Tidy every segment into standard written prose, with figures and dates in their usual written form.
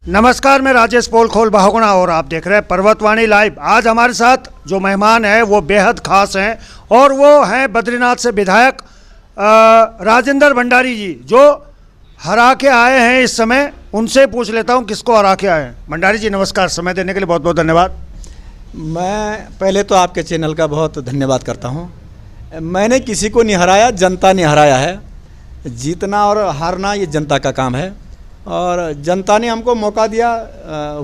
नमस्कार, मैं राजेश पोलखोल बहुगुणा और आप देख रहे हैं पर्वतवाणी लाइव। आज हमारे साथ जो मेहमान हैं वो बेहद खास हैं और वो हैं बद्रीनाथ से विधायक राजेंद्र भंडारी जी, जो हरा के आए हैं। इस समय उनसे पूछ लेता हूं किसको हरा के आए हैं। भंडारी जी नमस्कार, समय देने के लिए बहुत बहुत धन्यवाद। मैं पहले तो आपके चैनल का बहुत धन्यवाद करता हूं। मैंने किसी को नहीं हराया, जनता ने हराया है। जीतना और हारना ये जनता का काम है और जनता ने हमको मौका दिया।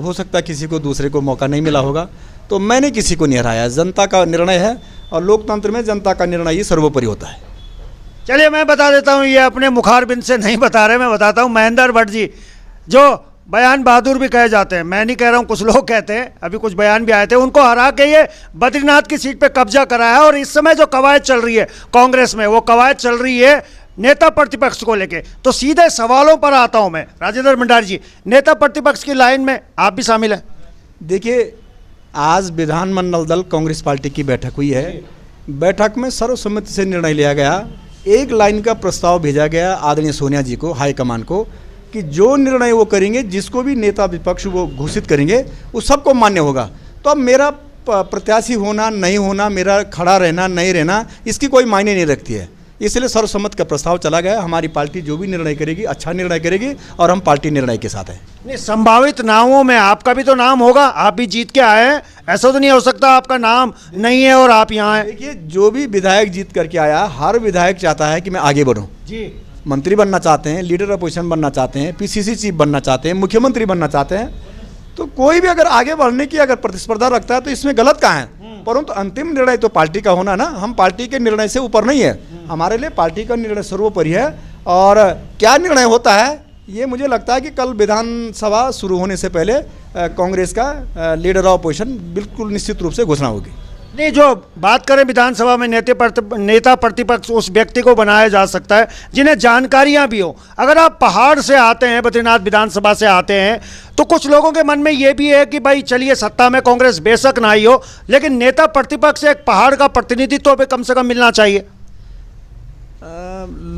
हो सकता है किसी को दूसरे को मौका नहीं मिला होगा, तो मैंने किसी को नहीं हराया। जनता का निर्णय है और लोकतंत्र में जनता का निर्णय ही सर्वोपरि होता है। चलिए मैं बता देता हूँ, ये अपने मुखारबिंद से नहीं बता रहे, मैं बताता हूँ। महेंद्र भट्ट जी, जो बयान बहादुर भी कहे जाते हैं, मैं नहीं कह रहा हूँ, कुछ लोग कहते हैं, अभी कुछ बयान भी आए थे, उनको हरा के ये बद्रीनाथ की सीट पे कब्जा करा है। और इस समय जो कवायद चल रही है कांग्रेस में, वो कवायद चल रही है नेता प्रतिपक्ष को लेके। तो सीधे सवालों पर आता हूं मैं। राजेंद्र भंडारी जी, नेता प्रतिपक्ष की लाइन में आप भी शामिल हैं। देखिए, आज विधानमंडल दल कांग्रेस पार्टी की बैठक हुई है। बैठक में सर्वसम्मति से निर्णय लिया गया, एक लाइन का प्रस्ताव भेजा गया आदरणीय सोनिया जी को, हाईकमान को, कि जो निर्णय वो करेंगे, जिसको भी नेता विपक्ष वो घोषित करेंगे, वो सबको मान्य होगा। तो अब मेरा प्रत्याशी होना नहीं होना, मेरा खड़ा रहना नहीं रहना, इसकी कोई मायने नहीं रखती है। इसलिए सर्वसम्मति का प्रस्ताव चला गया। हमारी पार्टी जो भी निर्णय करेगी अच्छा निर्णय करेगी और हम पार्टी निर्णय के साथ हैं। नहीं, संभावित नामों में आपका भी तो नाम होगा, आप भी जीत के आए हैं। ऐसा तो नहीं हो सकता आपका नाम नहीं है और आप यहाँ हैं। देखिए, जो भी विधायक जीत करके आया, हर विधायक चाहता है कि मैं आगे बढ़ूँ जी। मंत्री बनना चाहते हैं, लीडर अपोजिशन बनना चाहते हैं, पीसीसी चीफ बनना चाहते हैं, मुख्यमंत्री बनना चाहते हैं। तो कोई भी अगर आगे बढ़ने की अगर प्रतिस्पर्धा रखता है तो इसमें गलत कहाँ है? परंतु अंतिम निर्णय तो पार्टी का होना ना। हम पार्टी के निर्णय से ऊपर नहीं है। हमारे लिए पार्टी का निर्णय सर्वोपरि है। और क्या निर्णय होता है, ये मुझे लगता है कि कल विधानसभा शुरू होने से पहले कांग्रेस का लीडर ऑफ अपोजिशन बिल्कुल निश्चित रूप से घोषणा होगी। नहीं, जो बात करें विधानसभा में नेता प्रतिपक्ष उस व्यक्ति को बनाया जा सकता है जिन्हें जानकारियां भी हो। अगर आप पहाड़ से आते हैं, बद्रीनाथ विधानसभा से आते हैं, तो कुछ लोगों के मन में ये भी है कि भाई चलिए सत्ता में कांग्रेस बेशक ना ही हो, लेकिन नेता प्रतिपक्ष एक पहाड़ का प्रतिनिधित्व भी कम से कम मिलना चाहिए।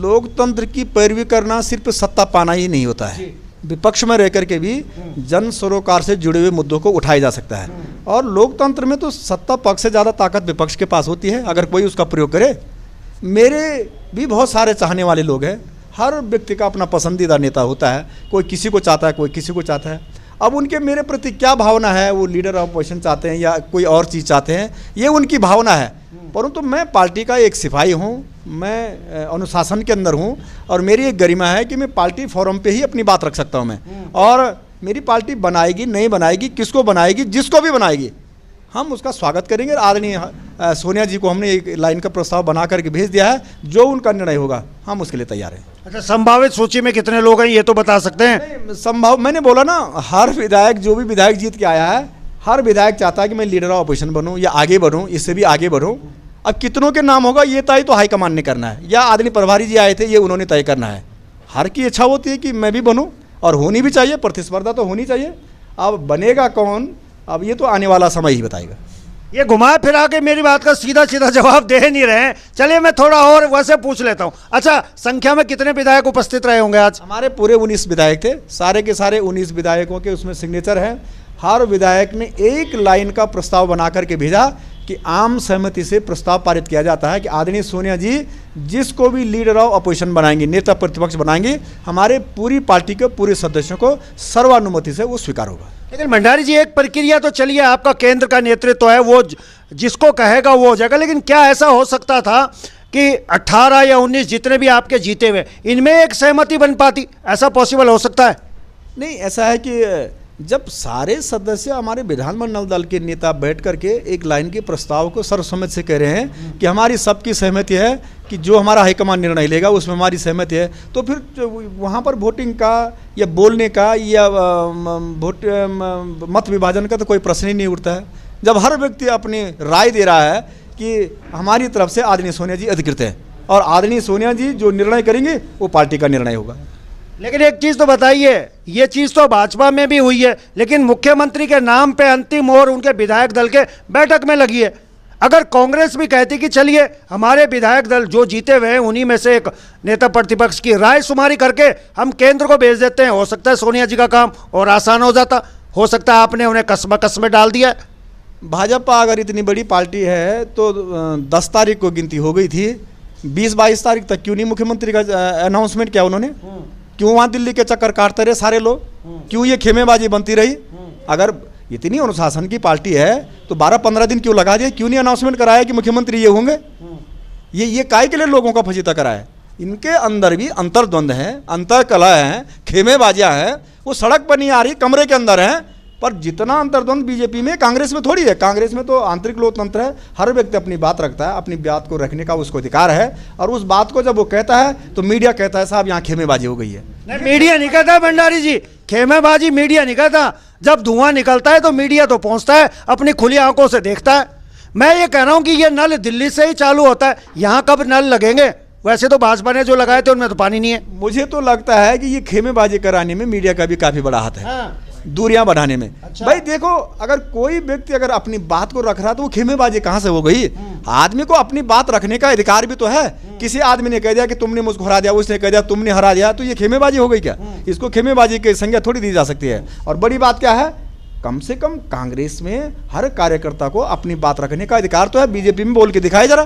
लोकतंत्र की पैरवी करना सिर्फ सत्ता पाना ही नहीं होता है। विपक्ष में रहकर के भी जन सरोकार से जुड़े हुए मुद्दों को उठाया जा सकता है। और लोकतंत्र में तो सत्ता पक्ष से ज़्यादा ताकत विपक्ष के पास होती है, अगर कोई उसका प्रयोग करे। मेरे भी बहुत सारे चाहने वाले लोग हैं। हर व्यक्ति का अपना पसंदीदा नेता होता है। कोई किसी को चाहता है, कोई किसी को चाहता है। अब उनके मेरे प्रति क्या भावना है, वो लीडर ऑफ अपोजिशन चाहते हैं या कोई और चीज़ चाहते हैं, ये उनकी भावना है। परंतु मैं पार्टी का एक सिपाही हूँ, मैं अनुशासन के अंदर हूँ और मेरी एक गरिमा है कि मैं पार्टी फोरम पे ही अपनी बात रख सकता हूँ मैं। और मेरी पार्टी बनाएगी नहीं बनाएगी, किसको बनाएगी, जिसको भी बनाएगी, हम उसका स्वागत करेंगे। आदरणीय सोनिया जी को हमने एक लाइन का प्रस्ताव बना करके भेज दिया है। जो उनका निर्णय होगा हम उसके लिए तैयार हैं। अच्छा, संभावित सूची में कितने लोग हैं ये तो बता सकते हैं? संभव, मैंने बोला ना, हर विधायक, जो भी विधायक जीत के आया है, हर विधायक चाहता है कि मैं लीडर ऑफ अपोजिशन बनूं या आगे बढ़ूं, इससे भी आगे बढ़ूं। अब कितनों के नाम होगा ये तय तो हाईकमान ने करना है, या आदरणीय प्रभारी जी आए थे, ये उन्होंने तय करना है। हर की इच्छा होती है कि मैं भी बनूं और होनी भी चाहिए, प्रतिस्पर्धा तो होनी चाहिए। अब बनेगा कौन, अब ये तो आने वाला समय ही बताएगा। ये घुमा फिरा के मेरी बात का सीधा सीधा जवाब दे नहीं रहे हैं। चलिए मैं थोड़ा और वैसे पूछ लेता हूँ। अच्छा, संख्या में कितने विधायक उपस्थित रहे होंगे आज? हमारे पूरे 19 विधायक थे, सारे के सारे 19 विधायकों के उसमें सिग्नेचर है। हर विधायक ने एक लाइन का प्रस्ताव बना करके भेजा कि आम सहमति से प्रस्ताव पारित किया जाता है कि आदरणीय सोनिया जी जिसको भी लीडर ऑफ अपोजिशन बनाएंगे, नेता प्रतिपक्ष बनाएंगे, हमारे पूरी पार्टी के पूरे सदस्यों को सर्वानुमति से वो स्वीकार होगा। लेकिन भंडारी जी, एक प्रक्रिया तो चलिए, आपका केंद्र का नेतृत्व है, वो जिसको कहेगा वो हो जाएगा। लेकिन क्या ऐसा हो सकता था कि 18 या 19 जितने भी आपके जीते हुए, इनमें एक सहमति बन पाती? ऐसा पॉसिबल हो सकता है? नहीं, ऐसा है कि जब सारे सदस्य हमारे विधानमंडल दल के नेता बैठ करके एक लाइन के प्रस्ताव को सर्वसम्मति से कह रहे हैं कि हमारी सबकी सहमति है कि जो हमारा हाईकमान निर्णय लेगा उसमें हमारी सहमति है, तो फिर वहाँ पर वोटिंग का या बोलने का या मत विभाजन का तो कोई प्रश्न ही नहीं उठता है। जब हर व्यक्ति अपनी राय दे रहा है कि हमारी तरफ से आदरणीय सोनिया जी अधिकृत है और आदरणीय सोनिया जी जो निर्णय करेंगे वो पार्टी का निर्णय होगा। लेकिन एक चीज़ तो बताइए, ये चीज़ तो भाजपा में भी हुई है, लेकिन मुख्यमंत्री के नाम पे अंतिम और उनके विधायक दल के बैठक में लगी है। अगर कांग्रेस भी कहती कि चलिए हमारे विधायक दल जो जीते हुए हैं उन्हीं में से एक नेता प्रतिपक्ष की राय शुमारी करके हम केंद्र को भेज देते हैं, हो सकता है सोनिया जी का काम और आसान हो जाता। हो सकता है आपने उन्हें कसम डाल दिया। भाजपा अगर इतनी बड़ी पार्टी है तो 10 तारीख को गिनती हो गई थी, 20-22 तारीख तक क्यों नहीं मुख्यमंत्री का अनाउंसमेंट किया उन्होंने? क्यों वहाँ दिल्ली के चक्कर काटते रहे सारे लोग? क्यों ये खेमेबाजी बनती रही? अगर इतनी अनुशासन की पार्टी है तो 12-15 दिन क्यों लगा दिए? क्यों नहीं अनाउंसमेंट कराया कि मुख्यमंत्री ये होंगे? ये काय के लिए लोगों का फजीता कराया? इनके अंदर भी अंतर्द्वंद है, अंतर्कलह है, खेमेबाजियाँ हैं। वो सड़क पर नहीं आ रही, कमरे के अंदर हैं। पर जितना अंतर्द्वंद बीजेपी में, कांग्रेस में थोड़ी है। कांग्रेस में तो आंतरिक लोकतंत्र है, हर व्यक्ति अपनी बात रखता है, अपनी बात को रखने का उसको अधिकार है। और उस बात को जब वो कहता है तो मीडिया कहता है साहब यहाँ खेमेबाजी हो गई है। नहीं, मीडिया नहीं कहता भंडारी जी, खेमेबाजी मीडिया नहीं कहता। जब धुआं निकलता है तो मीडिया तो पहुंचता है, अपनी खुली आंखों से देखता है। मैं ये कह रहा हूं कि ये नल दिल्ली से ही चालू होता है, यहाँ कब नल लगेंगे? वैसे तो भाजपा ने जो लगाए थे उनमें तो पानी नहीं है। मुझे तो लगता है कि ये खेमेबाजी कराने में मीडिया का भी काफी बड़ा हाथ है। हाँ। दूरियां बढ़ाने में। अच्छा। भाई देखो, अगर कोई व्यक्ति अगर अपनी बात को रख रहा तो वो खेमेबाजी कहां से हो गई? आदमी को अपनी बात रखने का अधिकार भी तो है। किसी आदमी ने कह दिया कि तुमने मुझको हरा दिया, उसने कह दिया तुमने हरा दिया, तो ये खेमेबाजी हो गई क्या? इसको खेमेबाजी की संज्ञा थोड़ी दी जा सकती है। और बड़ी बात क्या है, कम से कम कांग्रेस में हर कार्यकर्ता को अपनी बात रखने का अधिकार तो है। बीजेपी में बोल के दिखाए जरा,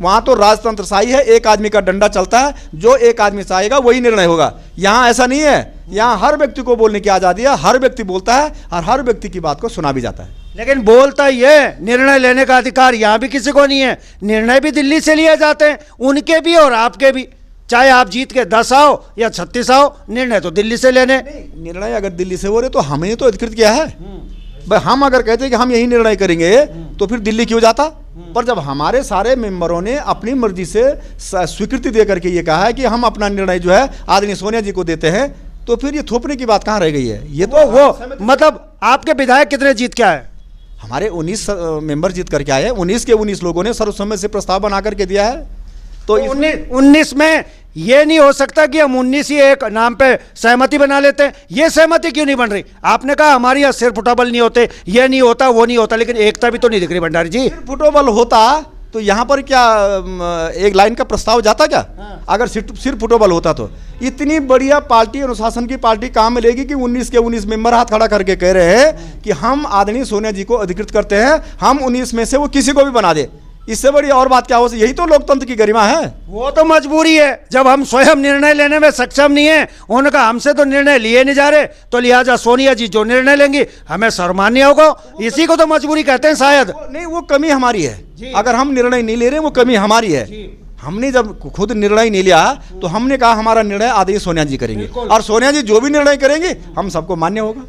वहां तो राजतंत्र शाही है, एक आदमी का डंडा चलता है, जो एक आदमी चाहेगा वही निर्णय होगा। यहाँ ऐसा नहीं है, यहाँ हर व्यक्ति को बोलने की आजादी है, हर व्यक्ति बोलता है और हर व्यक्ति की बात को सुना भी जाता है। लेकिन बोलता ये निर्णय लेने का अधिकार यहाँ भी किसी को नहीं है। निर्णय भी दिल्ली से लिए जाते हैं, उनके भी और आपके भी। चाहे आप जीत के 10 आओ या 36 आओ, निर्णय तो दिल्ली से लेने। निर्णय अगर दिल्ली से हो रहे तो हमने तो अधिकृत किया है। भाई हम अगर कहते हैं कि हम यही निर्णय करेंगे तो फिर दिल्ली क्यों जाता? पर जब हमारे सारे मेंबरों ने अपनी मर्जी से स्वीकृति दे करके ये कहा है कि हम अपना निर्णय जो है आदरणीय सोनिया जी को देते हैं, तो फिर ये थोपने की बात कहाँ रह गई है? ये तो वो मतलब आपके विधायक कितने जीत के आए? हमारे 19 मेंबर जीत करके आए हैं। 19 के 19 लोगों ने सर्वसम्मति से प्रस्ताव बना करके दिया है। तो 19 में ये नहीं हो सकता कि हम 19 ही एक नाम पे सहमति बना लेते हैं? ये सहमति क्यों नहीं बन रही? आपने कहा हमारे यहाँ सिर फुटेबल नहीं होते, ये नहीं होता, वो नहीं होता, लेकिन एकता भी तो नहीं दिख रही भंडारी जी। सिर फुटेबल होता तो यहाँ पर क्या एक लाइन का प्रस्ताव जाता क्या? अगर सिर फुटेबल होता तो इतनी बढ़िया पार्टी, अनुशासन की पार्टी काम में लेगी कि 19 के 19 मेंबर हाथ खड़ा करके कह रहे हैं कि हम आदरणीय सोनिया जी को अधिकृत करते हैं, हम 19 में से वो किसी को भी बना दे। इससे बड़ी और बात क्या हो? यही तो लोकतंत्र की गरिमा है। वो तो मजबूरी है, जब हम स्वयं निर्णय लेने में सक्षम नहीं है। उनका हमसे तो निर्णय लिए नहीं जा रहे, तो लिहाजा सोनिया जी जो निर्णय लेंगी हमें सर्वमान्य होगा। इसी को तो मजबूरी कहते हैं शायद। नहीं, वो कमी हमारी है। अगर हम निर्णय नहीं ले रहे, वो कमी हमारी है। हमने जब खुद निर्णय नहीं लिया तो हमने कहा हमारा निर्णय आदरणीय सोनिया जी करेंगे, और सोनिया जी जो भी निर्णय करेंगे हम सबको मान्य होगा।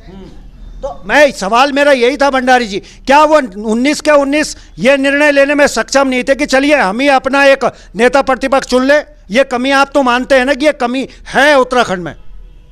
तो मैं सवाल मेरा यही था भंडारी जी, क्या वो 19 के 19 ये निर्णय लेने में सक्षम नहीं थे कि चलिए हम ही अपना एक नेता प्रतिपक्ष चुन ले? ये कमी आप तो मानते हैं ना कि ये कमी है उत्तराखंड में?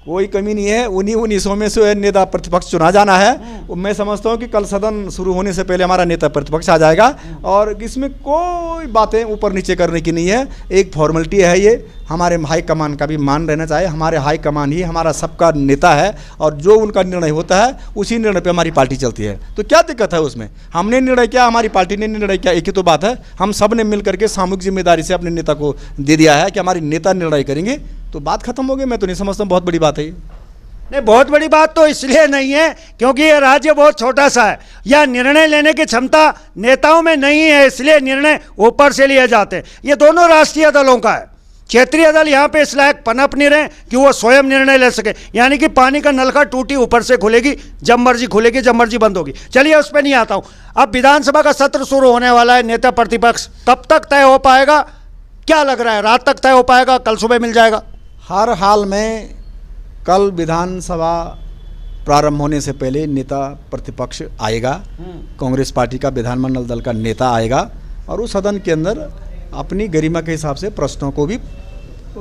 कोई कमी नहीं है। 19 में से नेता प्रतिपक्ष चुना जाना है। मैं समझता हूँ कि कल सदन शुरू होने से पहले हमारा नेता प्रतिपक्ष आ जाएगा, और इसमें कोई बातें ऊपर नीचे करने की नहीं है। एक फॉर्मेलिटी है ये। हमारे हाईकमान का भी मान रहना चाहिए। हमारे हाईकमान ही हमारा सबका नेता है, और जो उनका निर्णय होता है उसी निर्णय पे हमारी पार्टी चलती है। तो क्या दिक्कत है उसमें? हमने निर्णय किया, हमारी पार्टी ने निर्णय किया, एक ही तो बात है। हम सब ने मिल करके सामूहिक जिम्मेदारी से अपने नेता को दे दिया है कि हमारे नेता निर्णय करेंगे, तो बात खत्म हो गई। मैं तो नहीं समझता बहुत बड़ी बात है ये। नहीं, बहुत बड़ी बात तो इसलिए नहीं है क्योंकि ये राज्य बहुत छोटा सा है, या निर्णय लेने की क्षमता नेताओं में नहीं है, इसलिए निर्णय ऊपर से लिए जाते हैं। ये दोनों राष्ट्रीय दलों का है। क्षेत्रीय दल यहाँ पे इस लायक पनप नहीं रहे कि वो स्वयं निर्णय ले सके, यानी कि पानी का नलका टूटी ऊपर से खुलेगी, जब मर्जी खुलेगी, जब मर्जी बंद होगी। चलिए उस पर नहीं आता हूँ। अब विधानसभा का सत्र शुरू होने वाला है, नेता प्रतिपक्ष कब तक तय हो पाएगा? क्या लग रहा है, रात तक तय हो पाएगा, कल सुबह मिल जाएगा? हर हाल में कल विधानसभा प्रारंभ होने से पहले नेता प्रतिपक्ष आएगा, कांग्रेस पार्टी का विधानमंडल दल का नेता आएगा, और उस सदन के अंदर अपनी गरिमा के हिसाब से प्रश्नों को भी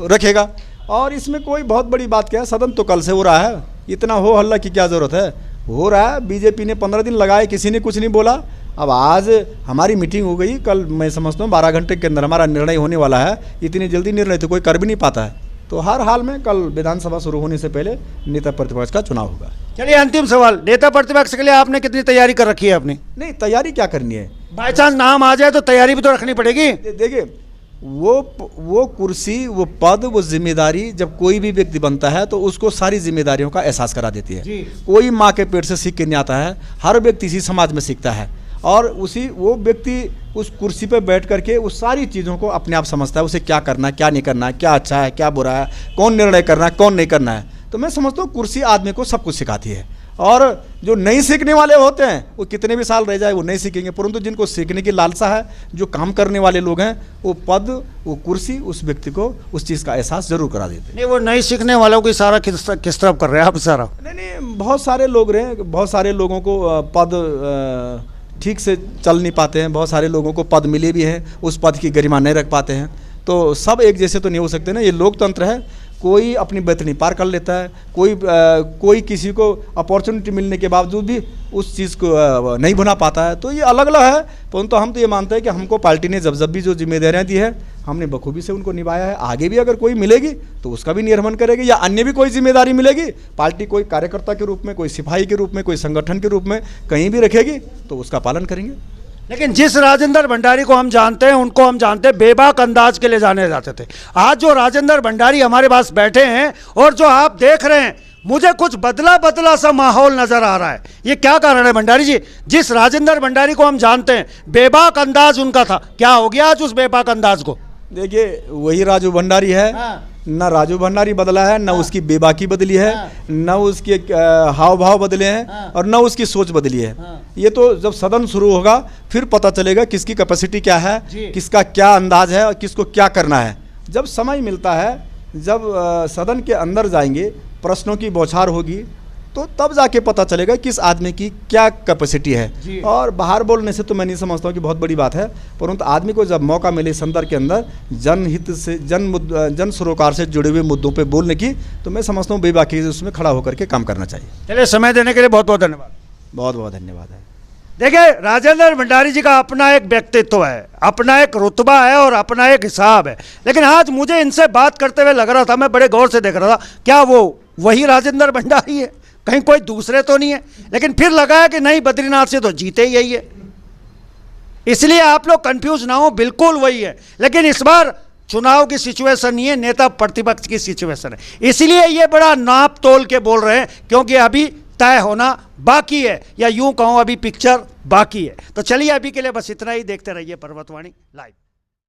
रखेगा। और इसमें कोई बहुत बड़ी बात क्या है, सदन तो कल से हो रहा है, इतना हो हल्ला की क्या ज़रूरत है? हो रहा है। बीजेपी ने 15 दिन लगाए, किसी ने कुछ नहीं बोला। अब आज हमारी मीटिंग हो गई, कल मैं समझता हूँ 12 घंटे के अंदर हमारा निर्णय होने वाला है। इतनी जल्दी निर्णय तो कोई कर भी नहीं पाता है। तो हर हाल में कल विधानसभा शुरू होने से पहले नेता प्रतिपक्ष का चुनाव होगा। चलिए अंतिम सवाल, नेता प्रतिपक्ष के लिए आपने कितनी तैयारी कर रखी है अपनी? नहीं, तैयारी क्या करनी है? बाई चांस नाम आ जाए तो तैयारी भी तो रखनी पड़ेगी। देखिए वो कुर्सी, वो पद, वो जिम्मेदारी जब कोई भी व्यक्ति बनता है तो उसको सारी जिम्मेदारियों का एहसास करा देती है। कोई माँ के पेट से सीख के नहीं आता है, हर व्यक्ति इसी समाज में सीखता है और वो व्यक्ति उस कुर्सी पे बैठ करके उस सारी चीज़ों को अपने आप समझता है, उसे क्या करना है, क्या नहीं करना है, क्या अच्छा है, क्या बुरा है, कौन निर्णय करना है, कौन नहीं करना है। तो मैं समझता हूँ कुर्सी आदमी को सब कुछ सिखाती है। और जो नहीं सीखने वाले होते हैं वो कितने भी साल रह जाए वो नहीं सीखेंगे, परंतु जिनको सीखने की लालसा है, जो काम करने वाले लोग हैं, वो पद, वो कुर्सी उस व्यक्ति को उस चीज़ का एहसास जरूर करा देते हैं। नहीं, वो नहीं सीखने वालों की सारा किस तरफ कर रहे हैं आप सारा? नहीं, बहुत सारे लोग रहे, बहुत सारे लोगों को पद ठीक से चल नहीं पाते हैं, बहुत सारे लोगों को पद मिले भी हैं, उस पद की गरिमा नहीं रख पाते हैं। तो सब एक जैसे तो नहीं हो सकते ना, ये लोकतंत्र है, कोई अपनी बेहतरी पार कर लेता है, कोई किसी को अपॉर्चुनिटी मिलने के बावजूद भी उस चीज़ को नहीं बना पाता है। तो ये अलग अलग है, परंतु हम तो ये मानते हैं कि हमको पार्टी ने जब भी जो जिम्मेदारियां दी है हमने बखूबी से उनको निभाया है। आगे भी अगर कोई मिलेगी तो उसका भी निर्वहन करेगी, या अन्य भी कोई जिम्मेदारी मिलेगी, पार्टी कोई कार्यकर्ता के रूप में, कोई सिपाही के रूप में, कोई संगठन के रूप में कहीं भी रखेगी तो उसका पालन करेंगे। लेकिन जिस राजेंद्र भंडारी को हम जानते हैं, उनको हम जानते हैं बेबाक अंदाज के लिए जाने जाते थे। आज जो राजेंद्र भंडारी हमारे पास बैठे हैं और जो आप देख रहे हैं, मुझे कुछ बदला बदला सा माहौल नजर आ रहा है। ये क्या कारण है भंडारी जी? जिस राजेंद्र भंडारी को हम जानते हैं, बेबाक अंदाज उनका था, क्या हो गया आज उस बेबाक अंदाज को? देखिए वही राजू भंडारी है। ना राजू भंडारी बदला है, ना उसकी बेबाकी बदली है, ना उसके हाव भाव बदले हैं और ना उसकी सोच बदली है। ये तो जब सदन शुरू होगा फिर पता चलेगा किसकी कैपेसिटी क्या है, किसका क्या अंदाज है और किसको क्या करना है। जब समय मिलता है, जब सदन के अंदर जाएंगे, प्रश्नों की बौछार होगी, तो तब जाके पता चलेगा किस आदमी की क्या कैपेसिटी है। और बाहर बोलने से तो मैं नहीं समझता हूँ कि बहुत बड़ी बात है, परंतु आदमी को जब मौका मिले सदन के अंदर जनहित से, जन सरोकार से जुड़े हुए मुद्दों पे बोलने की, तो मैं समझता हूँ बेबाकी से उसमें खड़ा होकर के काम करना चाहिए। चलिए, समय देने के लिए बहुत बहुत धन्यवाद। बहुत बहुत धन्यवाद है। देखिए, राजेंद्र भंडारी जी का अपना एक व्यक्तित्व है, अपना एक रुतबा है और अपना एक हिसाब है। लेकिन आज मुझे इनसे बात करते हुए लग रहा था, मैं बड़े गौर से देख रहा था, क्या वो वही राजेंद्र भंडारी है, कहीं कोई दूसरे तो नहीं है? लेकिन फिर लगा है कि नहीं, बद्रीनाथ से तो जीते यही है। इसलिए आप लोग कंफ्यूज ना हो, बिल्कुल वही है। लेकिन इस बार चुनाव की सिचुएशन नहीं है, नेता प्रतिपक्ष की सिचुएशन है, इसलिए ये बड़ा नाप तोल के बोल रहे हैं, क्योंकि अभी तय होना बाकी है, या यूं कहूं अभी पिक्चर बाकी है। तो चलिए, अभी के लिए बस इतना ही। देखते रहिए पर्वतवाणी लाइव।